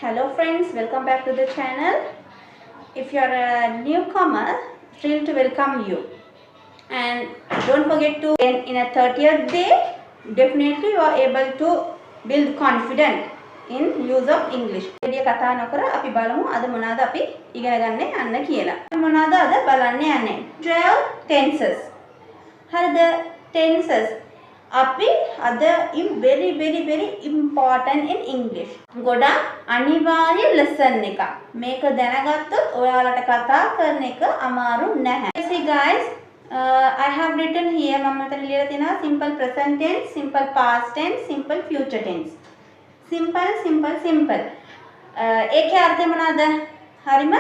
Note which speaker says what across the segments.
Speaker 1: Hello friends, welcome back to the channel. If you are a newcomer, thrilled to welcome you. And don't forget to, in a 30th day, definitely you are able to build confidence in use of English. වැඩි කතා නොකර අපි බලමු අද මොනවාද අපි ඉගෙන ගන්න යන්න කියලා. මොනවාද අද බලන්න යන්නේ? 12 tenses. හරිද? tenses. අපි අද very important in English. ගොඩක් අනිවාර්ය lesson එකක්. මේක දැනගත්තොත් ඔයාලට කතා කරන එක අමාරු නැහැ. See guys, I have written here මම මෙතන ලියලා තියෙනවා simple present tense, simple past tense, simple future tense. simple. ඒකේ අර්ථය මොනවාද? හරිම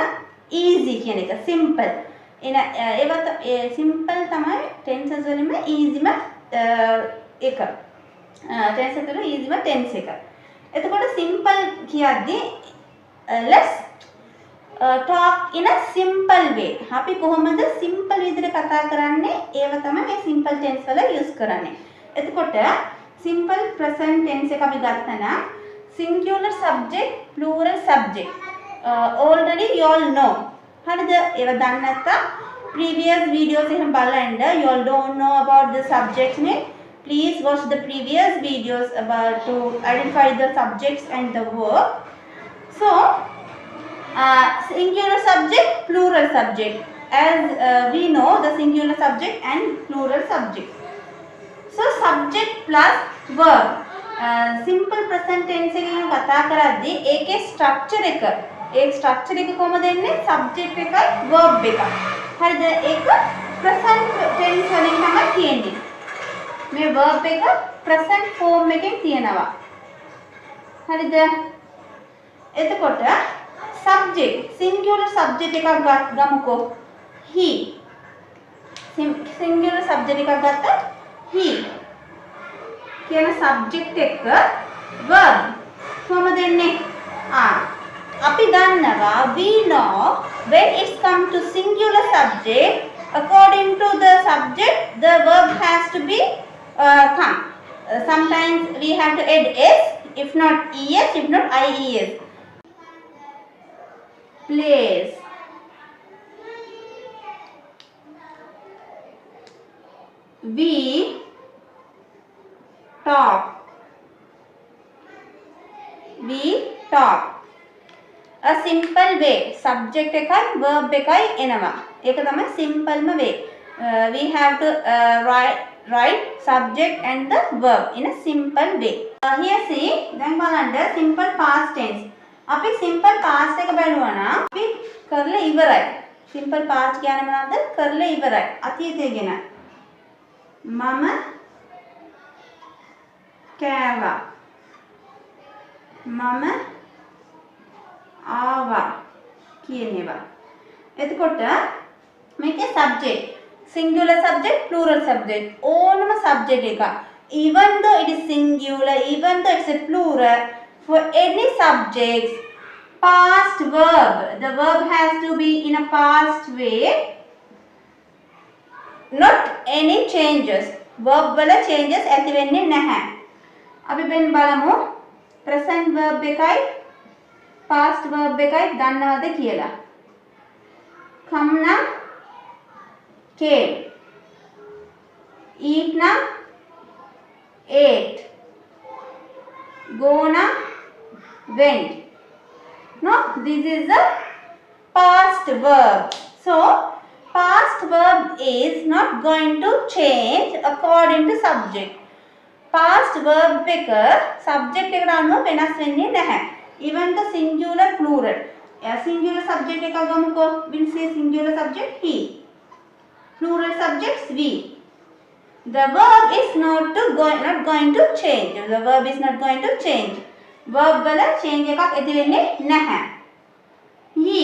Speaker 1: easy කියන එක. simple. ඒවත් simple තමයි tenses වලින්ම easyම එක. tenses වල easyම tense එක. එතකොට simple කියද්දී let's talk in a simple way. අපි කොහොමද simple විදිහට කතා කරන්නේ? ඒව තමයි මේ simple tense වල use කරන්නේ. එතකොට simple present tense එක අපි ගත්තා singular subject plural subject. Already you all know. හරිද? ඒව දන්නේ නැත්නම් previous videos එහෙම බලන්න. You all don't know about the subject name. Please watch the previous videos about to identify the subjects and the verb. So, singular subject, plural subject. As we know the singular subject and plural subject. So, subject plus verb. Simple present tense එකෙන් කතා කරද්දී ඒකේ structure එක. ඒ structure එක කොහොමද එන්නේ? subject එකයි verb එකයි. හරිද? ඒක present tense වලින් තමයි තියෙන්නේ. මේ verb එක present form එකෙන් තියෙනවා. හරිද? එතකොට subject singular subject එකක් ගමුකෝ. he. singular subject එකක් ගත්තා he. කියන subject එක verb කොහොමද එන්නේ? අපි දන්නවා we know when it's come to singular subject according to the subject the verb has to be come. Sometimes we have to add s, if not es, if not ies. Plays. We talk. We talk. A simple way. Subject එකයි verb එකයි එනවා. ඒක තමයි simple way. We have to write subject and the verb in a simple way. Here see, දැන් බලන්න simple past tense. අපි simple past එක බලනවා නම් අපි කරලා ඉවරයි. simple past කියන්නේ මොනවද? කරලා ඉවරයි. අතීතය ගැන. මම කෑවා. මම ආවා කියන ඒවා. එතකොට මේකේ subject singular subject plural subject ඕනම subject එක even though it is singular even though it's a plural for any subjects past verb the verb has to be in a past way not any changes verb වල changes ඇති වෙන්නේ නැහැ. අපි දැන් බලමු present verb එකයි past verb එකයි දන්නවද කියලා. come නම් came. eat na ate. go na went. No, this is the past verb. So past verb is not going to change according to subject. past verb එක subject එකට අනුව වෙනස් වෙන්නේ නැහැ. even the singular plural. singular subject එක ගමුකෝ. we'll say singular subject he. plural subjects we. The verb is not going to change. The verb is not going to change. Verb වල change එකක් ඇති වෙන්නේ නැහැ. He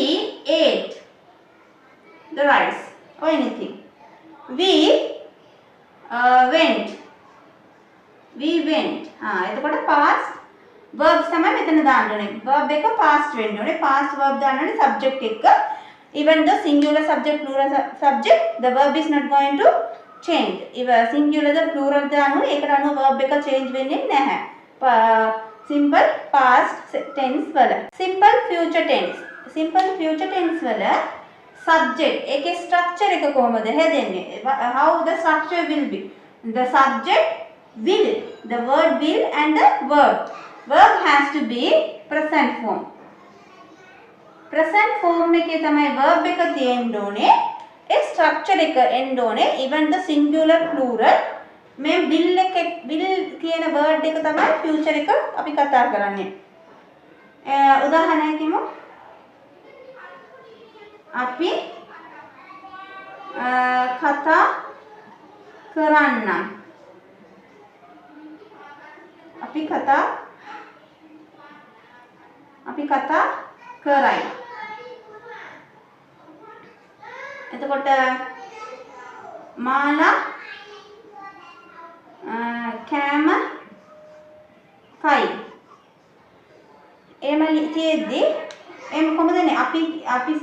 Speaker 1: ate the rice or anything. We went. We went. එතකොට past verbs තමයි මෙතන දාන්න ඕනේ. verb එක past වෙන්න ඕනේ. past verb දාන්න ඕනේ subject එක. Even the singular subject plural subject the verb is not going to change. If singular the plural දාන්න ඕනේ ඒකට අනුව verb එක change වෙන්නේ නැහැ. simple past tense වල. simple future tense. simple future tense වල subject එකේ structure එක කොහොමද හැදෙන්නේ? how the structure will be. The subject will, the word will and the verb. Verb has to be present form. present form එකේ තමයි verb එක තියෙන්න ඕනේ. ඒ structure එක එන්න ඕනේ. even the singular plural මේ will එක will කියන word එක තමයි future එක අපි කතා කරන්නේ. උදාහරණයක් කියමු. අපි කතා කරන්නම්. අපි කතා කරයි. එතකොට මාලා කෑම කයි. එහෙම තියෙද්දි එම් කොහොමදනේ අපි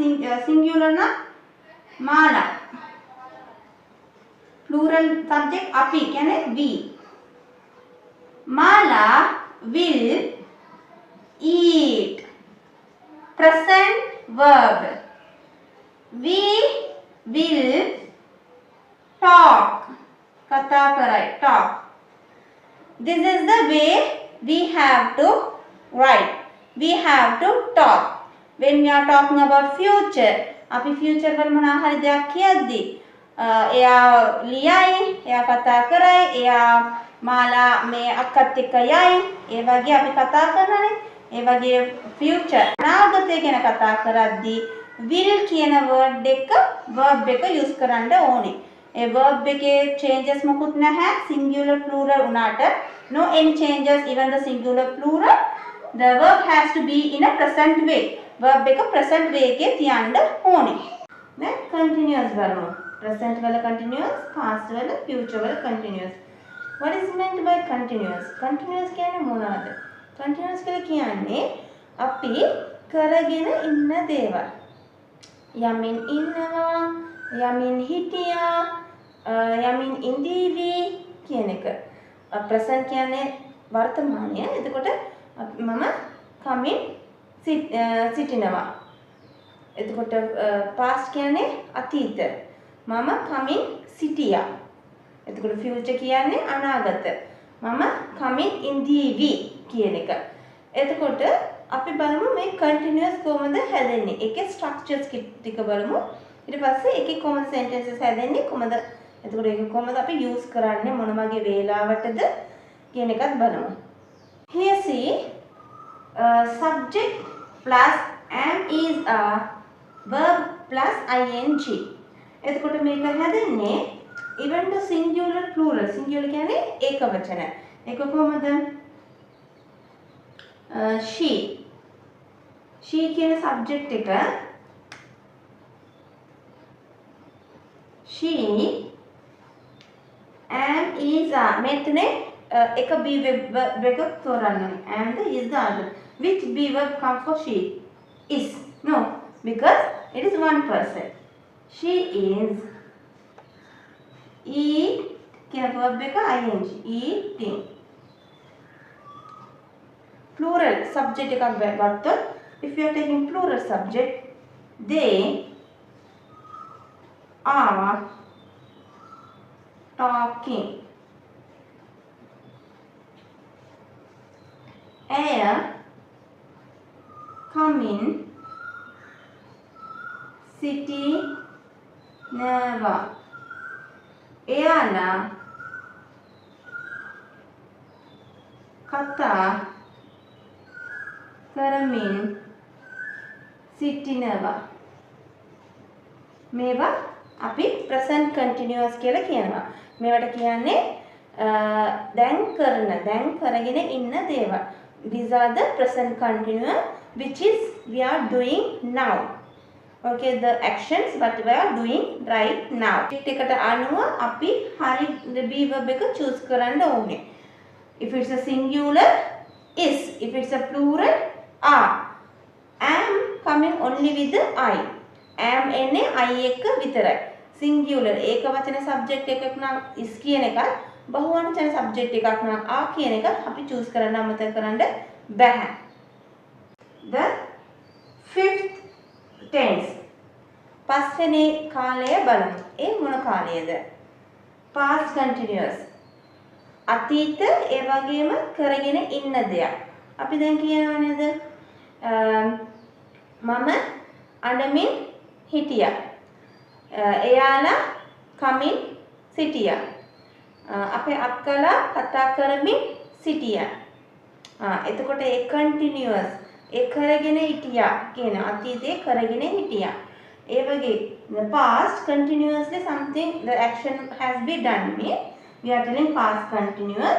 Speaker 1: සිංගියුලර් නම් මාලා. plural subject අපි කියන්නේ we. Mala will eat. Present verb. We will talk. Kata karai, talk. This is the way we have to write. We have to talk. When we are talking about future, api future වල මොනවා හරි දෙයක් කියද්දි එයා ලියයි, එයා කතා කරයි, එයා මාලා මේ අක්කත් එක්ක යයි. ඒ වගේ අපි කතා කරනනේ. ඒ වගේ future අනාගතය ගැන කතා කරද්දී will කියන word එක verb එක use කරන්න ඕනේ. ඒ verb එකේ changes මොකුත් නැහැ. singular plural උනාට no any changes even the singular plural. The verb has to be in a present way. verb එක present way එකේ තියන්න ඕනේ. දැන් continuous බලමු. present වල continuous, past වල future වල continuous. What is meant by continuous? Continuous කියන්නේ මොනවද? Continuous කියලා කියන්නේ අපි කරගෙන ඉන්න දේවල්. යමින් ඉන්නවා, යමින් හිටියා, යමින් ඉඳීවි කියන එක. present කියන්නේ වර්තමානය. එතකොට මම කමින් සිටිනවා. එතකොට past කියන්නේ අතීත. මම කමින් සිටියා. එතකොට future කියන්නේ අනාගත. මම කමින් ඉඳීවි කියන එක. එතකොට අපි බලමු මේ continuous කොහොමද හැදෙන්නේ. ඒකේ structures ටික බලමු. ඊට පස්සේ ඒකේ කොහොමද sentences හැදෙන්නේ කොහොමද. එතකොට ඒක කොහොමද අපි use කරන්නේ මොන වගේ වේලාවටද කියන එකත් බලමු. Here see subject plus am is a verb plus ing. එතකොට මේක හැදෙන්නේ even the singular plural. singular කියන්නේ ඒක වචන. ඒක කොහොමද? she කියන subject එක she am is a මෙතනේ එක be verb එකක් තෝරන්න ඕනේ. am the is the other. which be verb come for she? is. No, because it is one person. she is eat කියන verb එක ing. eating. plural subject එකක් ගත්තොත් if you are taking plural subject they are talking. air coming city never. එයාලා කතා කරමින් සිටිනවා. මේවා අපි present continuous කියලා කියනවා. මේවට කියන්නේ දැන් කරගෙන ඉන්න දේවල්. These are the present continuous which is we are doing now. Okay, the actions what we are doing right now. එකට අනුව අපි හරි be verb එක choose කරන්න ඕනේ. If it's a singular is, if it's a plural are. am coming only with the I. am එන්නේ I එක විතරයි. singular ඒක වචන subject එකක් නම් is කියන එකත් බහුවචන subject එකක් නම් are කියන එකත් අපි choose කරන්න අමතක කරන්න බැහැ. The fifth tense. පස්වෙනි කාලය බලමු. ඒ මොන කාලයද? Past continuous. අතීත ඒ වගේම කරගෙන ඉන්න දෙයක්. අපි දැන් කියනවා නේද? මම අඬමින් හිටියා. එයාලා කමින් සිටියා. අපේ අක්කලා කතා කරමින් සිටියා. එතකොට ඒ continuous ඒ කරගෙන හිටියා කියන අතීතේ කරගෙන හිටියා. ඒ වගේ the past continuously something the action has been done means we are telling past continuous.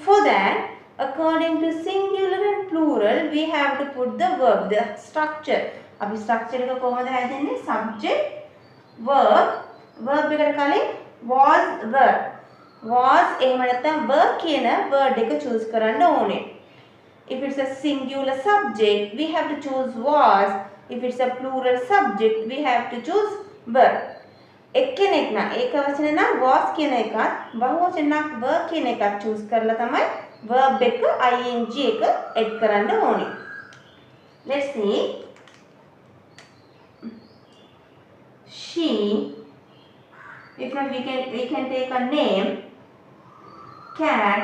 Speaker 1: For that, according to singular and plural, we have to put the verb, the structure. අපි structure එක කොහොමද හැදෙන්නේ? Subject, verb, verb එකට කලින් was, were. Was එහෙම නැත්නම් were කියන word එක choose කරන්න ඕනේ. If it's a singular subject, we have to choose was. If it's a plural subject, we have to choose were. එක්කෙනෙක් නම් ඒක වචන නම් was කියන එකත් බහුවචන නම් were කියන එකත් choose කරලා තමයි verb එක ing එක add කරන්න ඕනේ. Let's see. She, if not we can take a name. Cat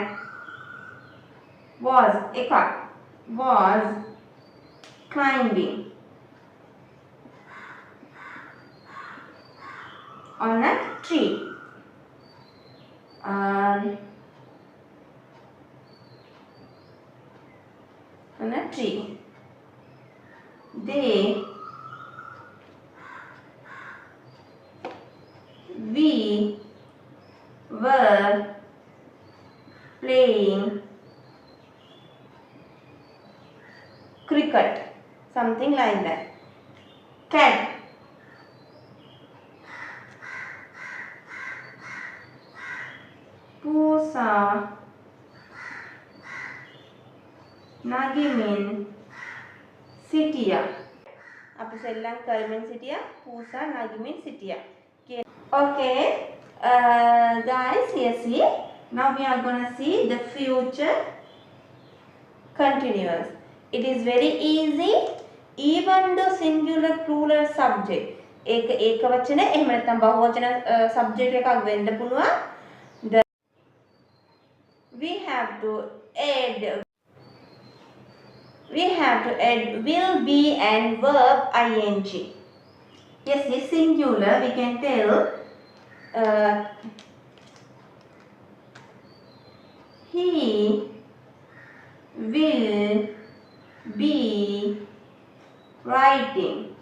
Speaker 1: was climbing on a tree. On a tree. We were playing cricket, something like that. Cat. Pusa nagimin sitiya. අපි සෙල්ලම් කරමින් සිටියා. Pusa nagimin sitiya. Okay, guys, here see. Now we are going to see the future continuous. It is very easy, even though singular plural subject. ඒක වචන එහෙම නැත්නම් බහුවචන subject එකක් වෙන්න පුළුවන්. We have to add will be and verb ing. Yes, this singular we can tell he will be writing.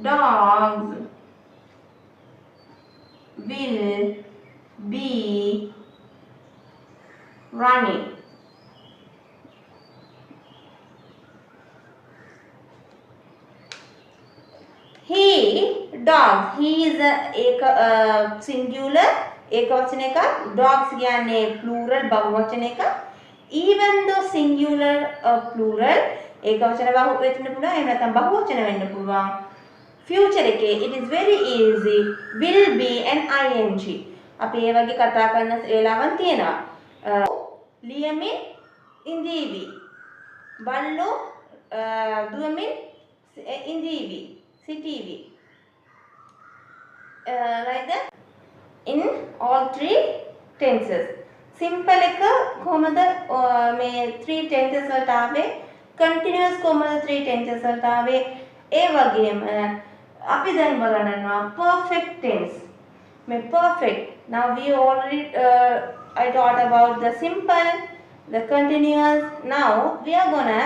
Speaker 1: Dogs will be running. Dogs. He is a singular ekavachana ekak. Dogs කියන්නේ plural බහුවචන එකක්. Even though singular plural ekavachana බහුව වෙන්න පුළුවන්. එහෙම නැත්නම් බහුවචන වෙන්න පුළුවන්. Future එකේ it is very easy. Will be and ing. අපි ඒ වගේ කතා කරන වේලාවන් තියෙනවා. ලියමින් ඉඳීවි. බල්ලෝ දුවමින් ඉඳීවි. සිටීවි. Like that in all three tenses. Simple එක කොහමද මේ 3 tenses වලට ආවේ? Continuous කොහමද 3 tenses වලට ආවේ? ඒ වගේම අපි දැන් බලනවා perfect tense. මේ perfect. Now we already I taught about the simple, the continuous. Now we are gonna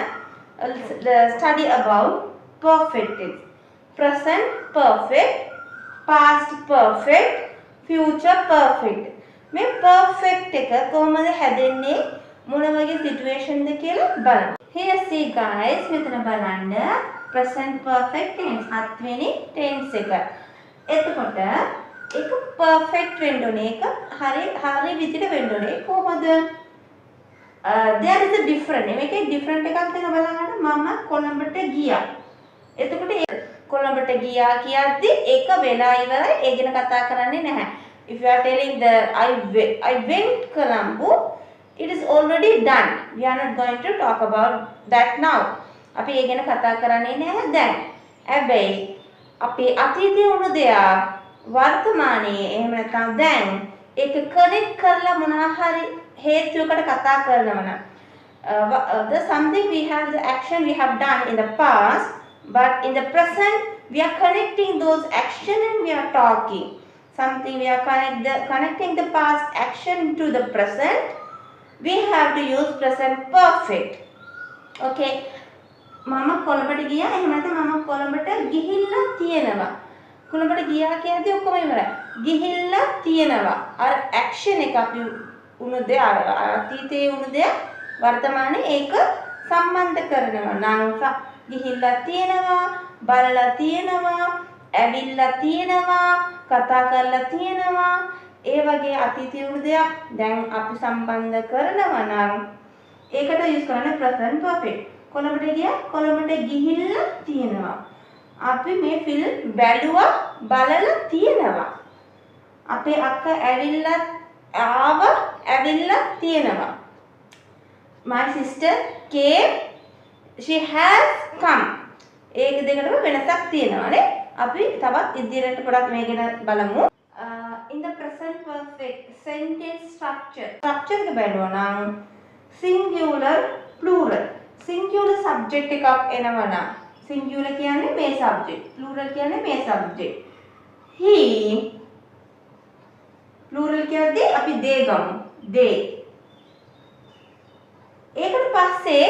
Speaker 1: study about perfect tense. Present perfect, past perfect, future perfect. මේ perfect එක කොහොමද හැදෙන්නේ මොන වගේ situation ද කියලා බලමු. Here see guys, මෙතන බලන්න present perfect tense හත්වෙනි tense එක. එතකොට ඒක perfect වෙන්න ඕනේ. ඒක හරි විදිහට වෙන්න ඕනේ. කොහොමද? There is a different. මේකේ different එකක් තියෙනවා බලන්න. මම කොළඹට ගියා. එතකොට කොළඹට ගියා කියද්දි ඒක වෙලා ඉවරයි. ඒ ගැන කතා කරන්නේ නැහැ. If you are telling I went Colombo, it is already done. We are not going to talk about that now. අපි ඒ ගැන කතා කරන්නේ නැහැ දැන්. හැබැයි අපි අතීතයේ වුණු දෙයක් වර්තමානයේ එහෙම නැත්නම් දැන් ඒක කනෙක්ට් කරලා මොනවා හරි හේතුවකට කතා කරනවා නම් the something we have the action we have done in the past, but in the present we are connecting those action and we are talking something. We are connecting the past action to the present. We have to use present perfect. Okay, මම කොළඹට ගියා එහෙම නැත්නම් මම කොළඹට ගිහිල්ලා තියෙනවා. කොළඹට ගියා කියද්දි ඔක්කොම ඉවරයි. ගිහිල්ලා තියෙනවා. අර ඇක්ෂන් එක අපි උණු දෙය අතීතයේ උණු දෙය වර්තමානයේ ඒක සම්බන්ධ කරනවා. නම් ගිහිල්ලා තියෙනවා, බලලා තියෙනවා, ඇවිල්ලා තියෙනවා, කතා කරලා තියෙනවා. ඒ වගේ අතීතයේ උණු දෙයක් දැන් අපි සම්බන්ධ කරනවා නම් ඒකට යූස් කරන්නේ present perfect. කොළඹට ගියා, කොළඹට ගිහිල්ලා තියෙනවා. අපි මේ ෆිල්ම් බැලුවා, බලලා තියෙනවා. අපේ අක්කා ඇවිල්ලා ආව, ඇවිල්ලා තියෙනවා. My sister came, she has come. ඒක දෙකටම වෙනසක් තියෙනවා නේ. අපි තවත් ඉදිරියට පොඩක් මේ ගැන බලමු. In the present perfect sentence structure එක බලනවා නම් singular plural. Singular subject එකක් එනවා නම් singular කියන්නේ මේ subject, plural කියන්නේ මේ subject. He plural කියද්දී අපි they ගමු. they. ඒකට පස්සේ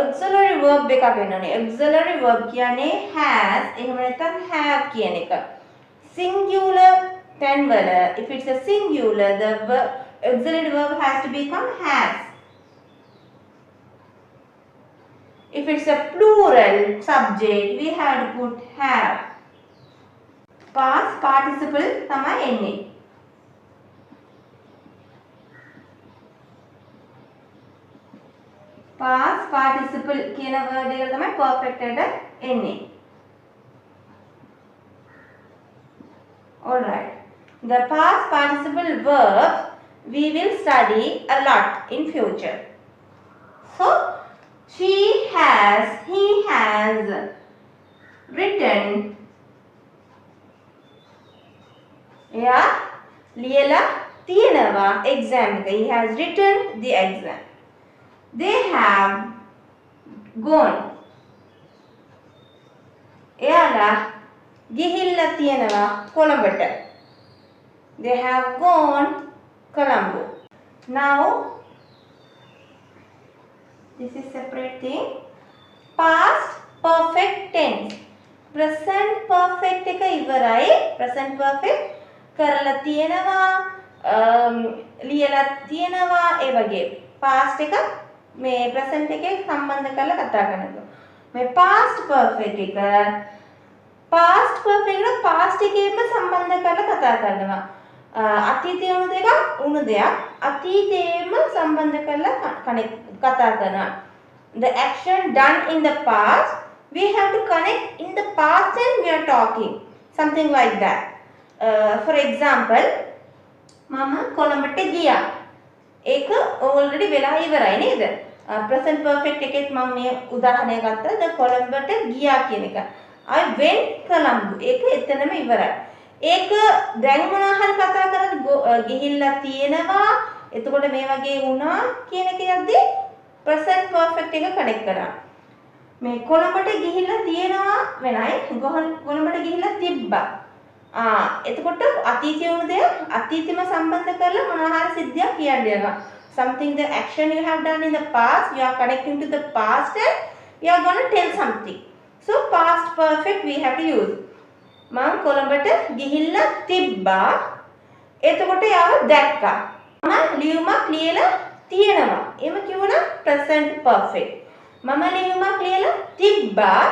Speaker 1: auxiliary verb එකක් එනවනේ. auxiliary verb කියන්නේ has එහෙම නැත්නම් have කියන එක. Singular tense, if it's a singular, the auxiliary verb has to become has. If it's a plural subject, we have to put have. Past participle තමයි එන්නේ. Past participle කියන word එක තමයි perfect එකට එන්නේ. Alright. The past participle verb we will study a lot in future. So, he has written. Yeah, ලියලා තියෙනවා exam එක. He has written the exam. They have gone. එයාලා ගිහිල්ලා තියෙනවා කොළඹට. They have gone Colombo. Now this is separate thing. Past perfect tense. Present perfect එක ඉවරයි. Present perfect කරලා තියෙනවා, ලියලා තියෙනවා ඒ වගේ. past එක මේ present එකේ සම්බන්ධ කරලා කතා කරනවා. මේ past perfect එක past එකේම සම්බන්ධ කරලා කතා කරනවා. අතීතයේ වුණු දෙයක් අතීතයේම සම්බන්ධ කරලා කතා කරනවා. The action done in the past, we have to connect in the past and we are talking. Something like that. For example, මම කොළඹට ගියා. ඒක already වෙලා ඉවරයි නේද? present perfect එකෙත් මම මේ උදාහරණය ගත්තා. ද කොළඹට ගියා කියන එක. I went Colombo. ඒක එතනම ඉවරයි. ඒක දැන් මොනවා හරි කතා කරලා ගිහිල්ලා තියෙනවා. එතකොට මේ වගේ වුණා කියන එක යද්දී present perfect එක කනෙක්ට් කරා. මේ කොළඹට ගිහිල්ලා තියෙනවා වෙනයි. කොළඹට ගිහිල්ලා තිබ්බා. එතකොට අතීතයේ වුණ දේ අතීතෙම සම්බන්ධ කරලා මොනවා හරි සිද්ධියක් කියන්න යනවා. Something, the action you have done in the past, you are connecting to the past and you are going to tell something. So past perfect we have to use. මම කොළඹට ගිහිල්ලා තිබ්බා. එතකොට යාව දැක්කා. මම ලියුමක් ලියලා තියෙනවා. එහෙම කිව්වනම් present perfect. මම ලියුමක් ලියලා තිබ්බා.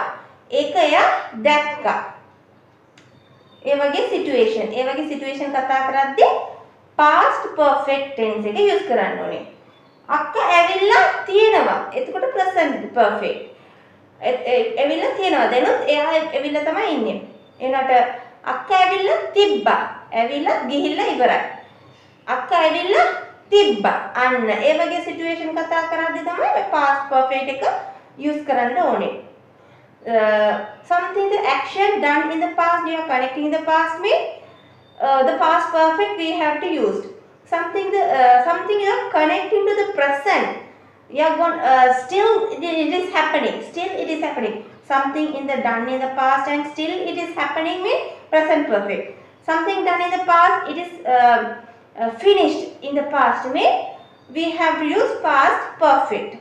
Speaker 1: ඒක එයා දැක්කා. ඒ වගේ සිටුේෂන් කතා කරද්දී past perfect tense එක use කරන්න ඕනේ. අක්කා ඇවිල්ලා තියෙනවා. එතකොට present perfect. ඇවිල්ලා තියෙනවා. දැනුත් එයා ඇවිල්ලා තමයි ඉන්නේ. එනට අක්කා ඇවිල්ලා තිබ්බා. ඇවිල්ලා ගිහිල්ලා ඉවරයි. අක්කා ඇවිල්ලා තිබ්බා. අන්න ඒ වගේ සිටුේෂන් කතා කරද්දී තමයි මේ past perfect එක use කරන්න ඕනේ. Something the action done in the past, you are connecting the past mean the past perfect we have to use. Something you are connecting to the present. You are going still it is happening. Still it is happening. Something in the done in the past and still it is happening mean present perfect. Something done in the past, it is finished in the past mean we have to use past perfect.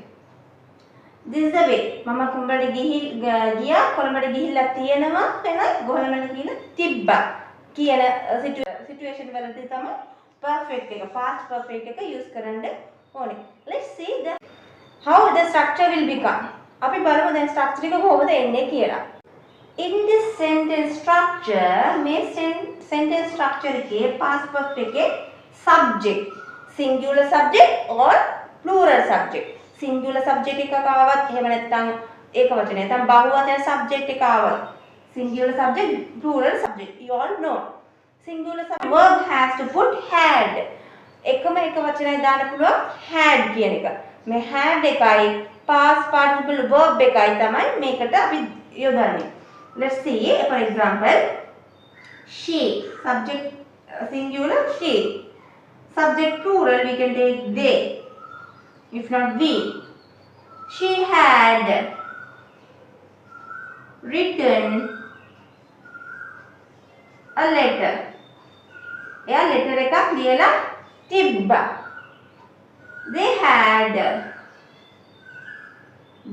Speaker 1: This is the way. මම කුඹට ගියා කොළඹට ගිහිල්ලා තියෙනවා වෙනයි කොළඹට ගිහිල්ලා තිබ්බා කියන සිටුේෂන් වලදී තමයි perfect එක past perfect එක use කරන්න ඕනේ. Let's see how the structure will become. අපි බලමු දැන් structure එක කොහොමද එන්නේ කියලා. In this sentence structure මේ sentence structure එකේ past perfect එකේ subject singular subject or plural subject. singular subject එකක ආවත් එහෙම නැත්නම් ඒක වචනේ නැත්නම් බහුවචන subject එක ආවත් singular subject plural subject you all know. singular subject verb has to put had. එකම එක වචනය දාන්න පුළුවන් had කියන එක. මේ had එකයි past participle verb එකයි තමයි මේකට අපි යොදන්නේ. Let's see for example she subject singular she subject plural we can take they if not we. She had written a letter. එයා letter එකක් ලියලා තිබ්බා. They had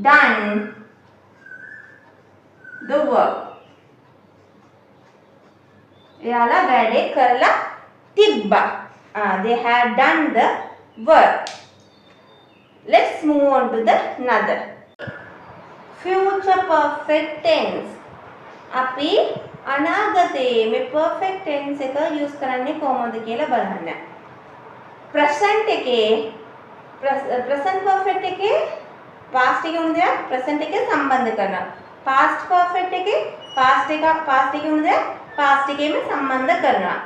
Speaker 1: done the work. එයාලා වැඩේ කරලා තිබ්බා. They had done the work. Let's move on to the another. Future perfect tense. අපි අනාගතයේ මේ perfect tense එක use කරන්නේ කොහොමද කියලා බලන්න. present එකේ present perfect එකේ past එකේ උන දෙයක් present එකේ සම්බන්ධ කරනවා. past perfect එකේ past එකේ උන දෙයක් past එකේම සම්බන්ධ කරනවා.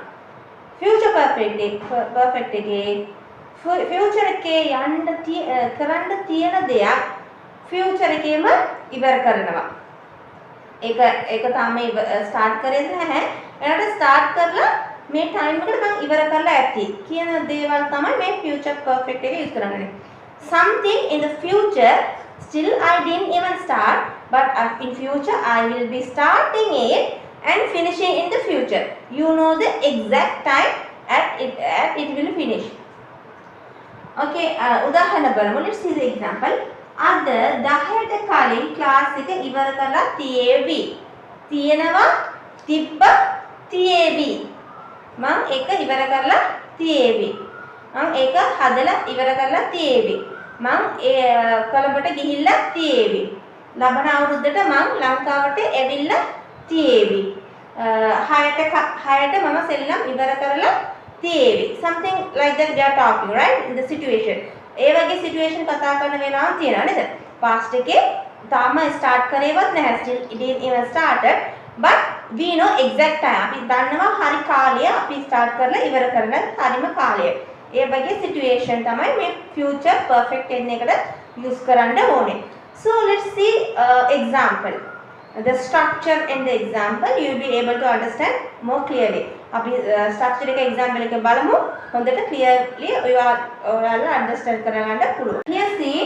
Speaker 1: future perfect එකේ future එකේ යන්න කරන්න තියෙන දෙයක් future එකේම ඉවර කරනවා. ඒක තමයි start කරේද නැහැ. එනට start කරලා මේ time එකට මම ඉවර කරලා ඇති කියන දේවල් තමයි මේ future perfect එක use කරන්නේ. Something in the future still I didn't even start but in future I will be starting it and finishing in the future. You know the exact time at it will finish. Okay, උදාහරණ බලමු. Let's see the example. අද 10ට කලින් class එක ඉවර කරලා තියේවි. තියෙනවා තිබ්බ තියේවි. මම ඒක ඉවර කරලා තියේවි. මම ඒක හදලා ඉවර කරලා තියේවි. මම කොළඹට ගිහිල්ලා තියේවි. ලබන අවුරුද්දට මම ලංකාවට ඇවිල්ලා තියේවි. 6ට මම සෙල්ලම් ඉවර කරලා තියේවි. Something like that they are talking, right? In the situation. ඒ වගේ සිටුේෂන් කතා කරන වෙලාවක් තියෙනවා නේද? past එකේ තාම start කරේවත් නැහැ. still it is even started but we know exact time. අපි දන්නවා හරි කාලය අපි start කරලා ඉවර කරන හරිම කාලය. ඒ වගේ සිටුේෂන් තමයි මේ future perfect tense එකට use කරන්න ඕනේ. So let's see example. The structure in the example you will be able to understand more clearly. අපි structure එක example එක බලමු. හොඳට clearly ඔයාලා understand කරගන්න පුළුවන්. Here see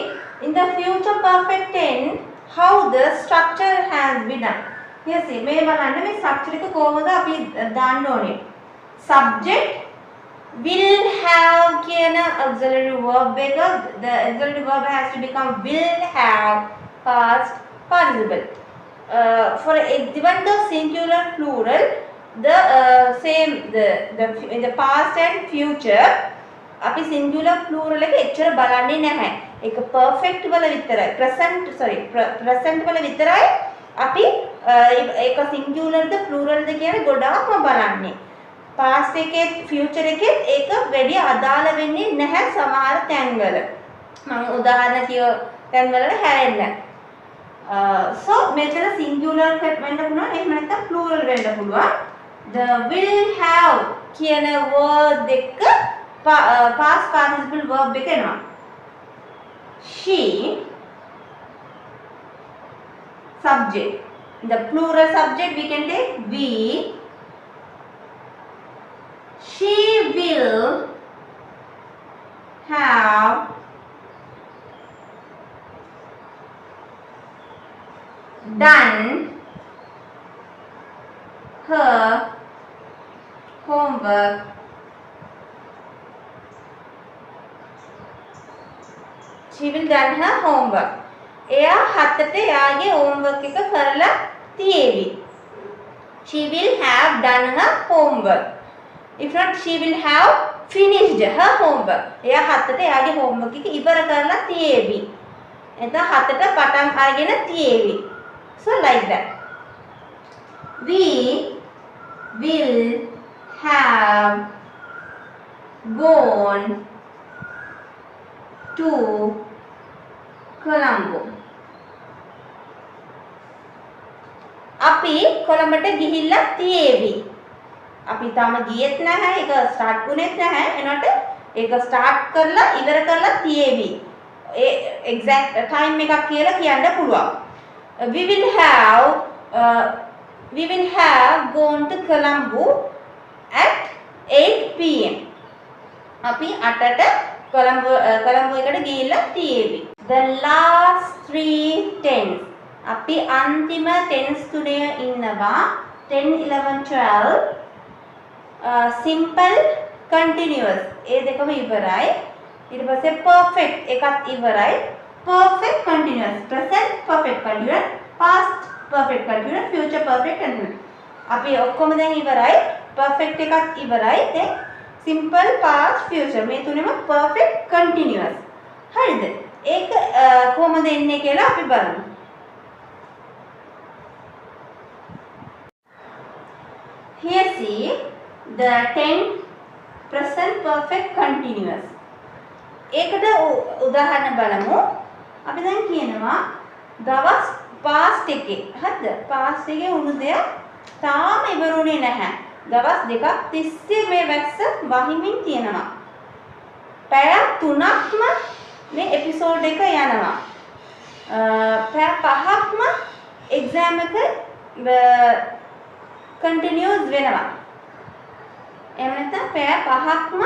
Speaker 1: in the future perfect tense how the structure has been done. Here see මේ බලන්න මේ structure එක කොහොමද අපි දාන්න ඕනේ. Subject will have කියන auxiliary verb එක the auxiliary verb has to become will have past participle. For given the singular plural the same in the past and future අපි singular plural එක එච්චර බලන්නේ නැහැ. ඒක perfect වල විතරයි present වල විතරයි අපි ඒක singular ද plural ද කියන ගොඩාක්ම බලන්නේ. past එකේ future එකේ ඒක වැඩි අදාළ වෙන්නේ නැහැ සමහර තැන්වල. මම උදාහරණ කිය තැන්වල හැරෙන්න. So මෙතන singular වෙන්න පුළුවන් එහෙම නැත්නම් plural වෙන්න පුළුවන්. the will have කියන word එක past participle verb එක එනවා. She subject. The plural subject we can take we. She will have done her homework. She will done her homework. එයා 7ට එයාගේ homework එක කරලා තියෙවි. She will have done her homework. If not, she will have finished her homework. එයා 7ට එයාගේ homework එක ඉවර කරලා තියෙවි. එතන 7ට පටන් අරගෙන තියෙවි. So like that. We will have gone to Colombo. අපි කොළඹට ගිහිල්ලා තියෙවි. අපි තාම ගියෙත් නැහැ. ඒක ස්ටාර්ට් වුණෙත් නැහැ. එනකොට ඒක ස්ටාර්ට් කරලා ඉවර කරලා තියෙවි. ඒ එක්සැක්ට් ටයිම් එකක් කියලා කියන්න පුළුවන්. We will have gone to Colombo at 8 pm. අපි 8ට කොළඹ එකට ගිහිල්ලා තියෙවි. The last 3 tense. අපි අන්තිම tense තුනේ ඉන්නවා 10 11 12 simple continuous. ඒ දෙකම ඉවරයි. ඊට පස්සේ perfect එකත් ඉවරයි. perfect continuous, present perfect continuous, past perfect continuous, future perfect continuous. අපි ඔක්කොම දැන් ඉවරයි. perfect එකත් ඉවරයි. දැන් simple past future මේ තුනේම perfect continuous. හරිද? ඒක කොහොමද එන්නේ කියලා අපි බලමු. Here see the 10 present perfect continuous. ඒකට උදාහරණ බලමු. අපි දැන් කියනවා දවස් past එකේ. හරිද? past එකේ වුණු දෙයක් තාම ඉවරුනේ නැහැ. දවස් දෙකක් තිස්සේ මේ වැස්ස වහිමින් තියෙනවා. පැය 3ක්ම මේ එපිසෝඩ් එක යනවා. පැය 5ක්ම එක්සෑම් එක කන්ටිනියුස් වෙනවා. එහෙම නැත්නම් පැය 5ක්ම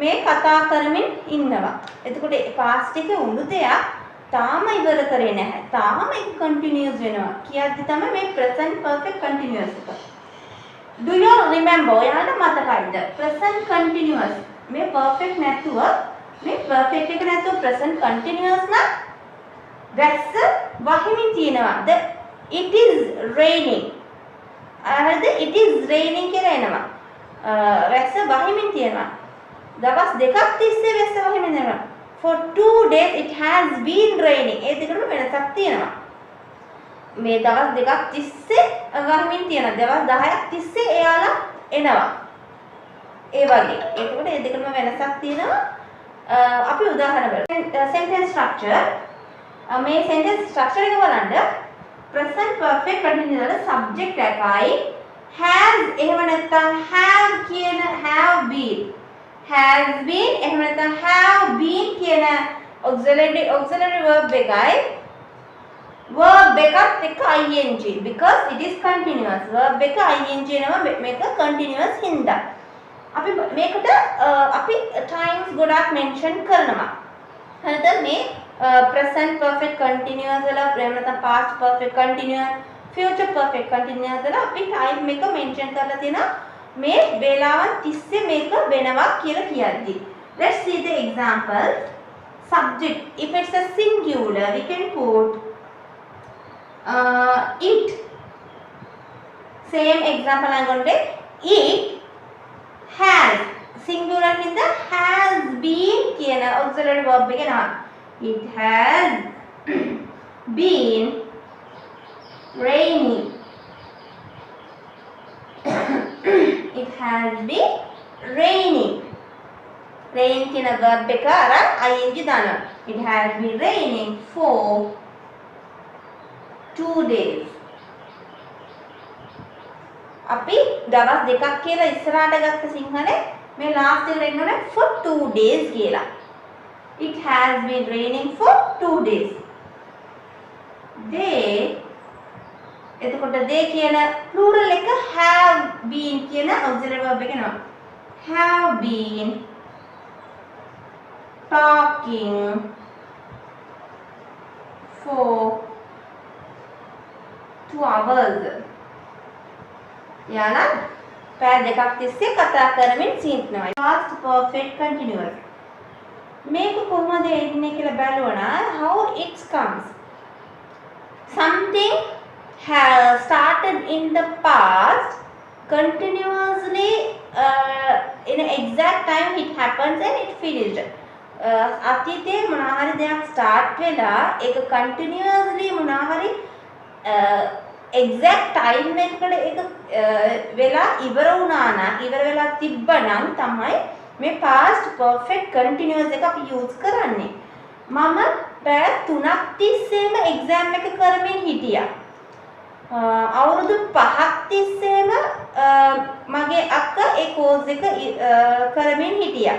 Speaker 1: මේ කතා කරමින් ඉන්නවා. එතකොට පාස්ට් එකේ උණු දෙයක් තාම ඉවර කරේ නැහැ. තාම ඒක කන්ටිනියුස් වෙනවා. කියද්දි තමයි මේ present perfect continuous එක. Do you remember? ඔයාලට මතකයිද? present continuous මේ perfect නැතුව මේ perfect එක නැතුව present continuous නම් වැස්ස වහිමින් තියෙනවා. It is raining. හරිද? It is raining කියලා එනවා. වැස්ස වහිමින් තියෙනවා. දවස් දෙකක් තිස්සේ වැස්ස වහිමින් යනවා. For 2 days it has been raining. ඒ දෙකම වෙනසක් තියෙනවා. මේ දවස් දෙකක් තිස්සේ වහිමින් තියෙනවා. දවස් 10ක් තිස්සේ එයාලා එනවා. ඒ වගේ. ඒකට ඒ දෙකම වෙනසක් තියෙනවා. අපි උදාහරණ බලමු. Sentence structure. මේ sentence structure එක බලන්න. Present perfect continuous වල subject එකයි has එහෙම නැත්නම් have කියන have been has been එහෙම නැත්නම් have been කියන auxiliary verb එකයි verb එකත් එක්ක ing because it is continuous verb එක ing එනවා මේක continuous හින්දා අපි මේකට අපි times ගොඩක් mention කරනවා හරිද මේ present perfect continuous වල එහෙම නැත්නම් past perfect continuous future perfect continuous වල අපි time එක mention කරලා තියෙනවා මේ වේලාවන් තිස්සේ මේක වෙනවා කියලා කියද්දි. Let's see the example. Subject. If it's a singular, we can put it. Same example I'm going to take. It has. Singular means the has been කියන auxiliary verb එක නවා. It has been raining. It has been raining. Rain කියන verb එක අරන් ing දානවා. It has been raining for 2 days. අපි දවස් දෙකක් කියලා ඉස්සරහට ගත්ත සිංහලේ මේ last එක දෙන්න ඕනේ for 2 days කියලා. It has been raining for 2 days. They එතකොට they කියන plural එක have been කියන auxiliary verb එක එනවා. Have been talking for 2 hours. යාලා පැය දෙකක් තිස්සේ කතා කරමින් සිටිනවා. Past perfect continuous. මේක කොහොමද එන්නේ කියලා බලනවා. How it comes. Something has started in the past continuously in an exact time it happens and it finished. අතීතයේ මොනවා හරි දෙයක් start වෙලා ඒක continuously මොනවා හරි exact time එකකට ඒක වෙලා ඉවර වුණා නම් ඉවර වෙලා තිබ්බනම් තමයි මේ past perfect continuous එක අපි use කරන්නේ. මම පැය 3ක් තිස්සේම exam එක කරමින් හිටියා. අවුරුදු 5ක් තිස්සේම මගේ අක්කා ඒ course එක කරමින් හිටියා.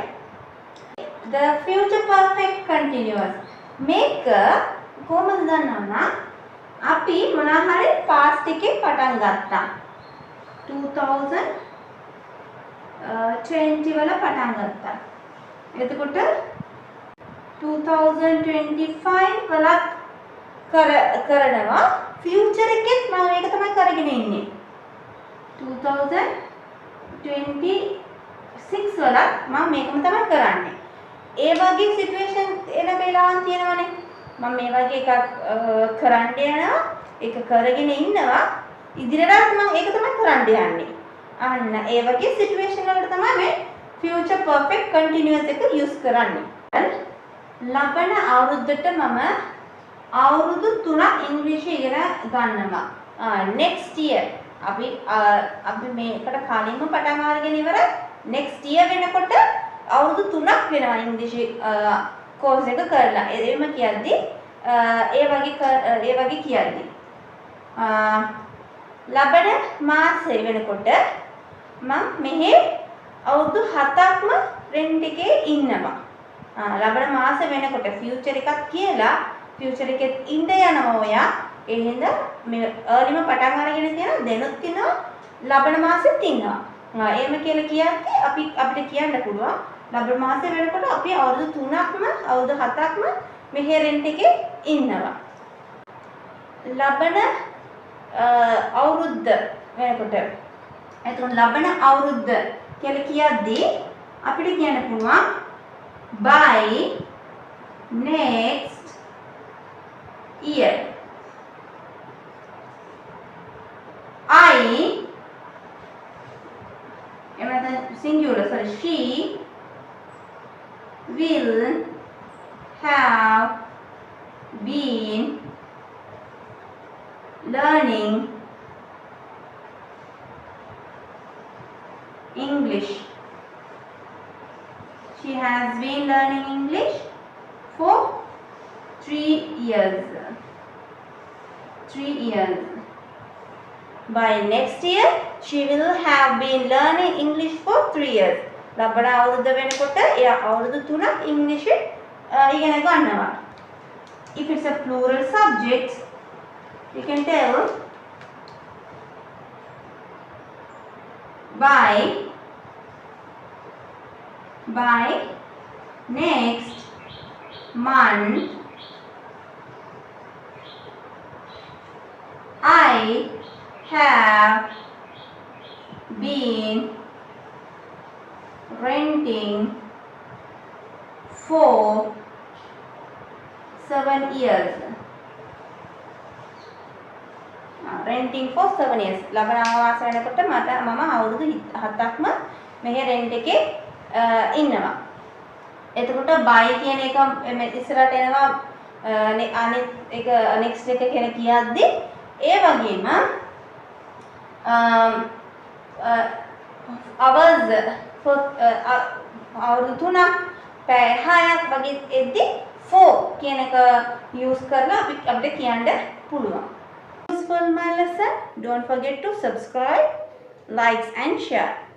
Speaker 1: The future perfect continuous මේක කොහොමද දන්නවනම් අපි මොනවා හරි past එකේ පටන් ගත්තා 2020 වල පටන් ගත්තා. එතකොට 2025 වලත් කරනවා future එකෙත් මම මේක තමයි කරගෙන ඉන්නේ 2026 වලත් මම මේකම තමයි කරන්නේ. ඒ වගේ සිටුේෂන් එන වෙලාවන් තියෙනවනේ. මම මේ වගේ එකක් කරන්න යනවා ඒක කරගෙන ඉන්නවා ඉදිරියටත් මම ඒක තමයි කරන්න යන්නේ. අන්න ඒ වගේ සිටුේෂන් වලට තමයි මේ future perfect continuous එක use කරන්නේ. ලබන අවුරුද්දට මම අවුරුදු 3ක් ඉංග්‍රීසි ඉගෙන ගන්නවා. next year අපි මේකට කලින්ම පටන් අරගෙන ඉවරයි. next year වෙනකොට අවුරුදු 3ක් වෙනවා ඉංග්‍රීසි course එක කරලා. එහෙම කියද්දි ඒ වගේ කියද්දි ලබන මාසෙ වෙනකොට මම මෙහි අවුරුදු 7ක්ම රෙන්ට් එකේ ඉන්නවා. ලබන මාසෙ වෙනකොට future එකක් කියලා future එකෙත් ඉන්න යනවා ඔයා. ඒ හින්දා මේ earlyම පටන් අරගෙන තියෙනවා දෙනුත් ඉන්නවා ලබන මාසෙත් ඉන්නවා. එහෙම කියලා කියද්දි අපිට කියන්න පුළුවන් ලබන මාසෙ වෙනකොට අපි අවුරුදු 3ක්ම අවුරුදු 7ක්ම මෙහි රෙන්ට් එකේ ඉන්නවා. ලබන අවුරුද්ද වෙනකොට එතකොට ලබන අවුරුද්ද කියලා කියද්දි අපිට කියන්න පුළුවන් by next year I එමෙතන singular sorry she will have been learning English. She has been learning English for 3 years. 3 years. By next year, she will have been learning English for 3 years. ලබන අවුරුද්ද වෙනකොට එයා අවුරුදු 3ක් ඉංග්‍රීසි ඉගෙන ගන්නවා. If it's a plural subject, you can tell by next month I have been renting for 7 years. Renting for 7 years. ලබන මාස වෙනකොට මම අවුරුදු 7ක්ම මෙහි රෙන්ට් එකේ ඉන්නවා. එතකොට buy කියන එක ඉස්සරහට එනවා අනිත් එක next එක කියලා කියද්දි ඒ වගේම hours for අවුරුදු 3ක් පැය 6ක් වගේ එද්දි for කියන එක use කරලා අපිට කියන්න පුළුවන්. Useful my lesson. Don't forget to subscribe likes and share.